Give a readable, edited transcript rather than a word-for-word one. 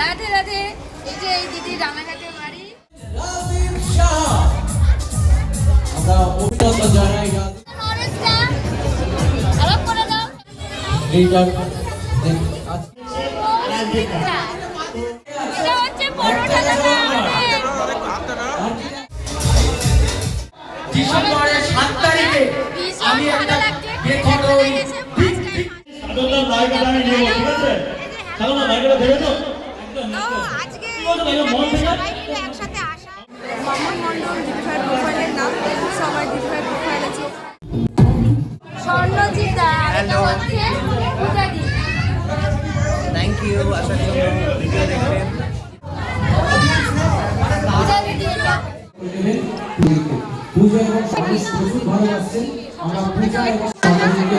রাধে রাধে। এই যে এই দিদি রানাঘাটের বাড়ি। আমরা অভিনন্দন জানাই নরেশদা আলাপ করে দাও। লিডার এটা হচ্ছে পরোটা দাদা আমাদের। ডিসেম্বরের 7 তারিখে আমি একটা বেখরো সাধনার নায়িকাটা আমি নেব, ঠিক আছে? সাধনার নায়িকাটা দেবে তো? আজকে মন থেকে সবাই মিলে একসাথে আসা। মামুন মণ্ডল ডিফারেন্ট প্রোফাইলের নাম, সবাই ডিফারেন্ট প্রোফাইল আছে। স্বর্ণজিতা হ্যালো পূজাদি। থ্যাংক ইউ আসার জন্য, ভিডিও দেখবেন। পূজাদি এটা পূজা এবং সমাজ প্রচুর ভালোবাসছেন। আমরা পূজা এবং সমাজকে